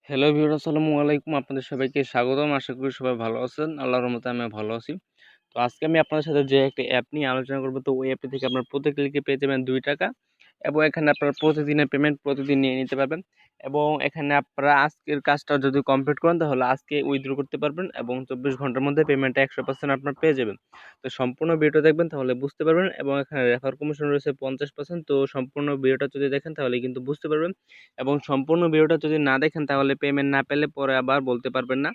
Hello viewers, আসসালামু আলাইকুম। আপনাদের সবাইকে স্বাগতম। আশা করি সবাই ভালো আছেন। আল্লাহর রহমতে আমিও ভালো আছি। তো আজকে আমি আপনাদের সাথে যে একটা অ্যাপ নিয়ে আলোচনা করব, তো ওই অ্যাপটি থেকে আপনার প্রতি ক্লিকে পেয়ে যাবেন ৳2 এবং এখানে আপনারা প্রতিদিনের পেমেন্ট প্রতিদিন নিয়ে নিতে পারবেন এবং এখানে আপনারা আজকের কাজটা যদি কমপ্লিট করেন তাহলে আজকে উইথড্র করতে পারবেন এবং 24 ঘন্টার মধ্যে পেমেন্টটা 100% আপনার পেয়ে যাবেন। তো সম্পূর্ণ ভিডিওটা দেখবেন তাহলে বুঝতে পারবেন এবং এখানে রেফার কমিশন রয়েছে 50%। তো সম্পূর্ণ ভিডিওটা যদি দেখেন তাহলে কিন্তু বুঝতে পারবেন এবং সম্পূর্ণ ভিডিওটা যদি না দেখেন তাহলে পেমেন্ট না পেলে পরে আবার বলতে পারবেন না।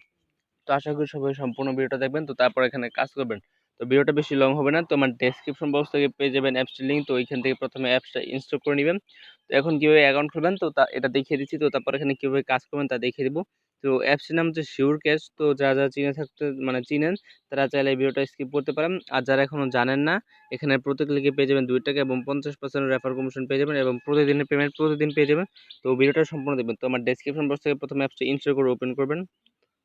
তো আশা করি সবাই সম্পূর্ণ ভিডিওটা দেখবেন। তো তারপর এখানে কাজ করবেন। তো ভিডিওটা বেশি লং হবে না। তো আমার ডেসক্রিপশন বক্স থেকে পেয়ে যাবেন অ্যাপসটির লিঙ্ক। তো ওইখান থেকে প্রথমে অ্যাপসটা ইনস্টল করে নিবেন। তো এখন কিভাবে অ্যাকাউন্ট খুলবেন তো এটা দেখিয়ে দিচ্ছি। তো তারপর এখানে কিভাবে কাজ করবেন তা দেখিয়ে দিব। তো অ্যাপসটির নাম হচ্ছে শিওর ক্যাশ। তো যারা চিনে থাকতে মানে চিনেন তারা চাইলে এই ভিডিওটা স্কিপ করতে পারেন। আর যারা এখনো জানেন না, এখানে প্রতি ক্লিকে পেয়ে যাবেন ৳2 এবং 50% রেফার কমিশন পেয়ে যাবেন এবং প্রতিদিনের পেমেন্ট প্রতিদিন পেয়ে যাবেন। তো ভিডিওটা সম্পূর্ণ দেখবেন। তো আমার ডেসক্রিপশন বক্স থেকে প্রথমে অ্যাপসটা ইনস্টল করে ওপেন করবেন।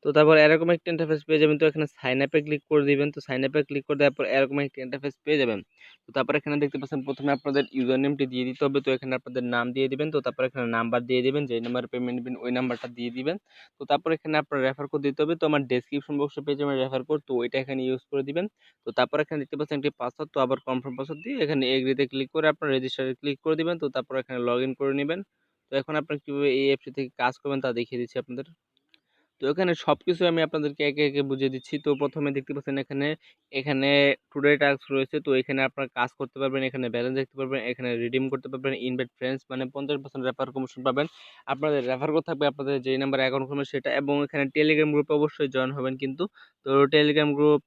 তো তারপর এরকম একটা ইন্টারফেস পেয়ে যাবেন। তো এখানে সাইন আপে ক্লিক করে দিবেন। তো সাইন আপে ক্লিক করে দেওয়ার পর এরকম একটা ইন্টারফেস পেয়ে যাবেন। তো তারপর এখানে দেখতে পাচ্ছেন প্রথমে আপনাদের ইউজার নেমটি দিয়ে দিতে হবে। তো এখানে আপনাদের নাম দিয়ে দিবেন। তো তারপর এখানে নাম্বার দিয়ে দিবেন, যেই নাম্বারে পেমেন্ট দিবেন ওই নাম্বারটা দিয়ে দিবেন। তো তারপর এখানে আপনার রেফার কোড দিতে হবে। তো আমার ডেসক্রিপশন বক্সে পেয়ে যাবেন রেফার কোড, তো ওইটা এখানে ইউজ করে দিবেন। তো তারপর এখানে দেখতে পাচ্ছেন একটি পাসওয়ার্ড, তো আবার কনফার্ম পাসওয়ার্ড দিয়ে এখানে এগ্রিতে ক্লিক করে আপনার রেজিস্টারে ক্লিক করে দিবেন। তো তারপর এখানে লগ ইন করে নেবেন। তো এখন আপনার কিভাবে এই অ্যাপটি থেকে কাজ করবেন তা দেখিয়ে দিচ্ছি আপনাদের। তো এখানে সবকিছু আমি আপনাদেরকে একে, একে বুঝিয়ে দিচ্ছি। তো প্রথমে দেখতে পাচ্ছেন এখানে টুডে টাস্ক রয়েছে। তো এখানে আপনারা কাজ করতে পারবেন, এখানে ব্যালেন্স দেখতে পারবেন, এখানে রিডিম করতে পারবেন, ইনভাইট ফ্রেন্ডস মানে 50% রেফার কমিশন পাবেন। আপনাদের রেফার কোড থাকবে আপনাদের যেই নাম্বারে অ্যাকাউন্ট খুলবেন সেটা এবং এখানে টেলিগ্রাম গ্রুপে অবশ্যই জয়েন হবেন কিন্তু। তো Telegram group,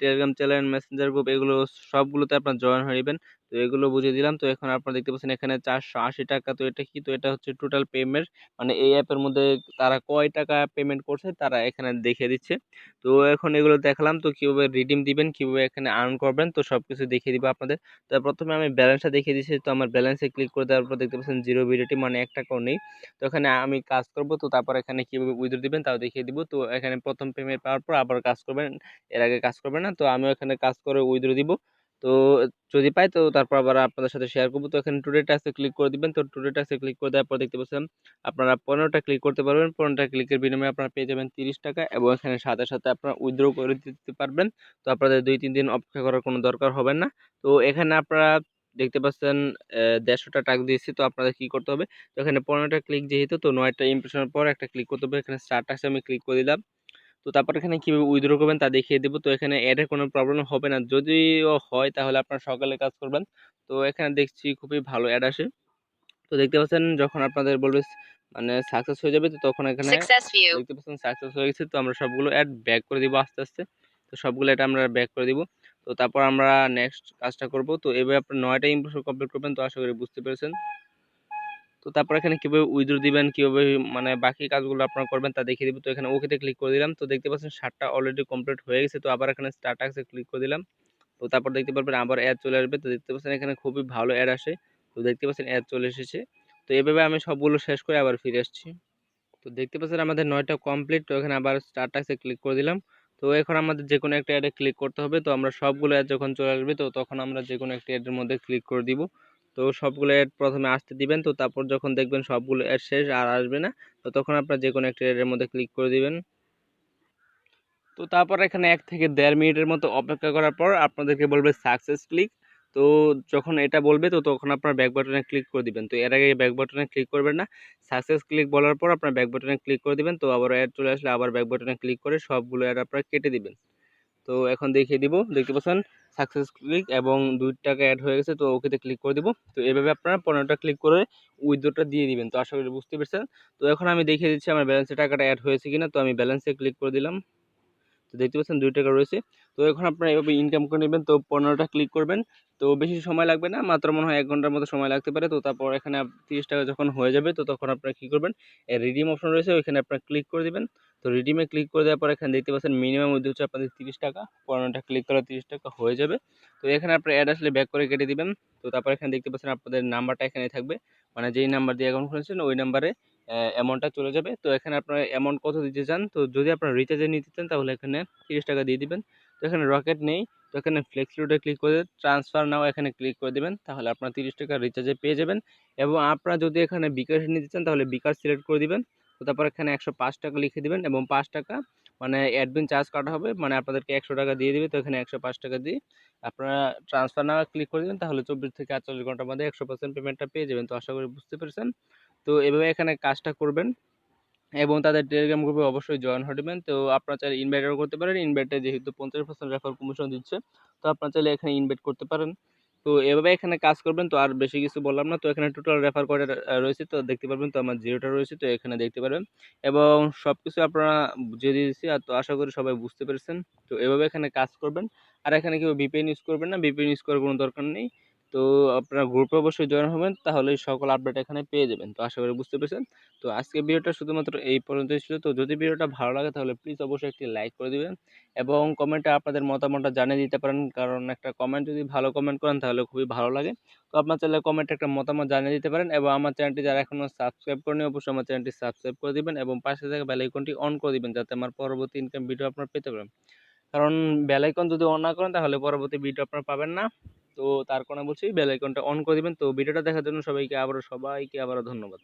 Telegram channel, Messenger group এগুলো সবগুলোতে আপনারা জয়েন হয়ে নিবেন। তো এগুলো বুঝিয়ে দিলাম। তো এখন আপনারা দেখতে পাচ্ছেন এখানে ৳480। তো এটা কি? তো এটা হচ্ছে টোটাল পেমেন্ট মানে এই অ্যাপের মধ্যে তারা কয় টাকা পেমেন্ট করছে তারা এখানে দেখিয়ে দিচ্ছে। তো এখন এগুলো দেখালাম। তো কিভাবে রিডিম দিবেন, কিভাবে এখানে আর্ন করবেন তো সবকিছু দেখিয়ে দিব আপনাদের। তো প্রথমে আমি ব্যালেন্সটা দেখিয়ে দিচ্ছি। তো আমার ব্যালেন্সে ক্লিক করে দেওয়ার পর দেখতে পাচ্ছেন জিরো বিডিটি মানে ৳1 নেই। তো এখানে আমি কাজ করব। তো তারপর এখানে কিভাবে উইথড্র দিবেন তাও দেখিয়ে দিব। তো এখানে প্রথম পেমেন্ট পাওয়ার পর আবার কাজ করবেন। এর আগে কাজ করবেন না। তো আমিও এখানে কাজ করে উইথড্র দিব। তো যদি পাই তো তারপর আবার আপনাদের সাথে শেয়ার করব। তো এখানে টুডে টাস্কে ক্লিক করে দিবেন। তো টুডে টাস্কে ক্লিক করে দেওয়ার পর দেখতে পাচ্ছেন আপনারা 15টা ক্লিক করতে পারবেন। 15টা ক্লিকের বিনিময়ে আপনারা পেয়ে যাবেন ৳30 এবং এখানে সাথে, সাথে আপনারা উইথড্র করে দিতে পারবেন। তো আপনাদের ২-৩ দিন অপেক্ষা করার কোনো দরকার হবে না। তো এখানে আপনারা দেখতে পাচ্ছেন ১৫০টা টাস্ক দিয়েছি। তো আপনাদের কি করতে হবে? তো এখানে 15টা ক্লিক যেহেতু তো 9টা ইমপ্রেশনের পর একটা ক্লিক করতে হবে। এখানে স্টার টাস্কে আমি ক্লিক করে দিলাম। তো তারপর এখানে কিভাবে উইথড্র করবেন তা দেখিয়ে দেব। তো এখানে এডের কোনো প্রবলেম হবে না। যদিও হয় তাহলে আপনারা সকালে কাজ করবেন। তো এখানে দেখছি খুবই ভালো এড আসে। তো দেখতে পাচ্ছেন যখন আপনাদের বলবে মানে সাকসেস হয়ে যাবে তো তখন এখানে দেখতে পাচ্ছেন সাকসেস হয়ে গেছে। তো আমরা সবগুলো অ্যাড ব্যাক করে দিব আস্তে, আস্তে। তো সবগুলো এটা আমরা ব্যাক করে দিব। তো তারপর আমরা নেক্সট কাজটা করব। তো এভাবে আপনারা ৯টা ইমপ্রেশন কমপ্লিট করবেন। তো আশা করি বুঝতে পেরেছেন। তো তারপর এখানে কিভাবে উইথড্র দিবেন, কিভাবে মানে বাকি কাজগুলো আপনারা করবেন তা দেখিয়ে দিব। তো এখানে ওকেতে ক্লিক করে দিলাম। তো দেখতে পাচ্ছেন 7টা অলরেডি কমপ্লিট হয়ে গেছে। তো আবার এখানে স্টার টাস্কে ক্লিক করে দিলাম। তো তারপর দেখতে পারবেন আবার অ্যাড চলে আসবে। তো দেখতে পাচ্ছেন এখানে খুবই ভালো অ্যাড আসে। তো দেখতে পাচ্ছেন অ্যাড চলে এসেছে। তো এভাবে আমি সবগুলো শেষ করে আবার ফিরে আসছি। তো দেখতে পাচ্ছেন আমাদের ৯টা কমপ্লিট। তো এখানে আবার স্টার টাস্কে ক্লিক করে দিলাম। তো এখন আমাদের যেকোনো একটা অ্যাডে ক্লিক করতে হবে। তো আমরা সবগুলো অ্যাড যখন চলে আসবে তো তখন আমরা যেকোনো একটা অ্যাডের মধ্যে ক্লিক করে দিব। তো সবগুলো অ্যাড প্রথমে আসতে দিবেন। তো তারপর যখন দেখবেন সবগুলো অ্যাড শেষ আর আসবে না, তো তখন আপনারা যেকোনো একটা অ্যাডের মধ্যে ক্লিক করে দিবেন। তো তারপর এখানে ১ থেকে ১.৫ মিনিটের মতো অপেক্ষা করার পর আপনাদেরকে বলবে সাকসেস ক্লিক। তো যখন এটা বলবে তো তখন আপনার ব্যাক বাটনে ক্লিক করে দিবেন। তো এর আগে ব্যাক বাটনে ক্লিক করবেন না। সাকসেস ক্লিক বলার পর আপনার ব্যাক বাটনে ক্লিক করে দিবেন। তো আবার অ্যাড চলে আসলে আবার ব্যাক বাটনে ক্লিক করে সবগুলো অ্যাড আপনারা কেটে দিবেন। তো এখন দেখিয়ে দিব। দেখতে পাচ্ছেন সাকসেস ক্লিক এবং ৳2 এড হয়ে গেছে। তো ওকেতে ক্লিক করে দিব। তো এভাবে আপনারা 15টা ক্লিক করে উইথড্রটা দিয়ে দিবেন। তো আশা করি বুঝতে পেরেছেন। তো এখন আমি দেখিয়ে দিচ্ছি আমার ব্যালেন্সে টাকাটা এড হয়েছে কিনা। তো আমি ব্যালেন্সে ক্লিক করে দিলাম। তো দেখতে পাচ্ছেন ৳2 রয়েছে। তো এখন আপনারা এভাবে ইনকাম করে নেবেন। তো 15টা ক্লিক করবেন। তো বেশি সময় লাগবে না। মাত্র মনে হয় ১ ঘন্টার মতো সময় লাগতে পারে। তো তারপর এখানে ৳30 যখন হয়ে যাবে তো তখন আপনারা কি করবেন? রিডিম অপশন রয়েছে ওইখানে আপনারা ক্লিক করে দিবেন। তো রিডিমে ক্লিক করে দেওয়ার পর এখানে দেখতে পাচ্ছেন মিনিমাম উইথড্র হচ্ছে আপনাদের ৳30 15টা ক্লিক করলে ৳30 হয়ে যাবে। তো এখানে আপনারা অ্যাড আসলে ব্যাক করে কেটে দিবেন। তো তারপর এখানে দেখতে পাচ্ছেন আপনাদের নাম্বারটা এখানে থাকবে। মানে যেই নাম্বার দিয়ে অ্যাকাউন্ট খুলেছেন ওই নাম্বারে অ্যামাউন্টটা চলে যাবে। তো এখানে আপনারা অ্যামাউন্ট কত দিতে চান? তো যদি আপনারা রিচার্জে নিতে চান তাহলে এখানে ৳30 দিয়ে দিবেন। তো এখানে রকেট নেই। তো এখানে ফ্লেক্সিলোডে ক্লিক করে ট্রান্সফার নাও এখানে ক্লিক করে দিবেন। তাহলে আপনার ৳30 রিচার্জে পেয়ে যাবেন এবং আপনারা যদি এখানে বিকাশে নিতে চান তাহলে বিকাশ সিলেক্ট করে দিবেন। তো তারপর এখানে 105 টাকা লিখে দিবেন এবং 5 টাকা মানে অ্যাডমিন চার্জ কাটা হবে, মানে আপনাদেরকে 100 টাকা দিয়ে দিবে। তো এখানে 105 টাকা দিয়ে আপনারা ট্রান্সফার নাও ক্লিক করে দিবেন, তাহলে 24 থেকে 48 ঘন্টার মধ্যে 100% পেমেন্টটা পেয়ে যাবেন। তো আশা করি বুঝতে পেরেছেন। তো এভাবে এখানে কাজটা করবেন এবং তাদের টেলিগ্রাম গ্রুপে অবশ্যই জয়েন হয়ে যাবেন। তো আপনারা চাইলে ইনভাইটও করতে পারেন। ইনভাইটে যেহেতু 50% রেফার কমিশন দিচ্ছে, তো আপনারা চাইলে এখানে ইনভাইট করতে পারেন। তো এভাবে এখানে কাজ করবেন। তো আর বেশি কিছু বললাম না। তো এখানে টোটাল রেফার করে রয়েছে, তো দেখতে পারবেন। তো আমার 0টা রয়েছে, তো এখানে দেখতে পারবেন এবং সবকিছু আপনারা বুঝিয়ে দিয়েছি। আর তো আশা করি সবাই বুঝতে পেরেছেন। তো এভাবে এখানে কাজ করবেন। আর এখানে কেউ ভিপিএন ইউজ করবেন না, ভিপিএন ইউজ করার কোনো দরকার নেই। তো আপনারা গ্রুপে অবশ্যই জয়েন হবেন, তাহলেই সকল আপডেট এখানে পেয়ে যাবেন। তো আশা করি বুঝতে পেরেছেন। তো আজকের ভিডিওটা শুধুমাত্র এই পর্যন্তই ছিল। তো যদি ভিডিওটা ভালো লাগে তাহলে প্লিজ অবশ্যই একটি লাইক করে দিবেন এবং কমেন্টে আপনাদের মতামতটা জানিয়ে দিতে পারেন, কারণ একটা কমেন্ট যদি ভালো কমেন্ট করেন তাহলে খুবই ভালো লাগে। তো আপনার চাইলে কমেন্টে একটা মতামত জানিয়ে দিতে পারেন এবং আমার চ্যানেলটি যারা এখনও সাবস্ক্রাইব করেনি অবশ্যই আমার চ্যানেলটি সাবস্ক্রাইব করে দিবেন এবং পাশে থাকা বেল আইকনটি অন করে দিবেন, যাতে আমার পরবর্তী ইনকাম ভিডিও আপনারা পেতে পারেন। কারণ বেল আইকন যদি অন না করেন তাহলে পরবর্তী ভিডিও আপনারা পাবেন না। তো তার কারণে বলছি বেল আইকনটা অন করে দিবেন। তো ভিডিওটা দেখার জন্য সবাইকে আবারও ধন্যবাদ।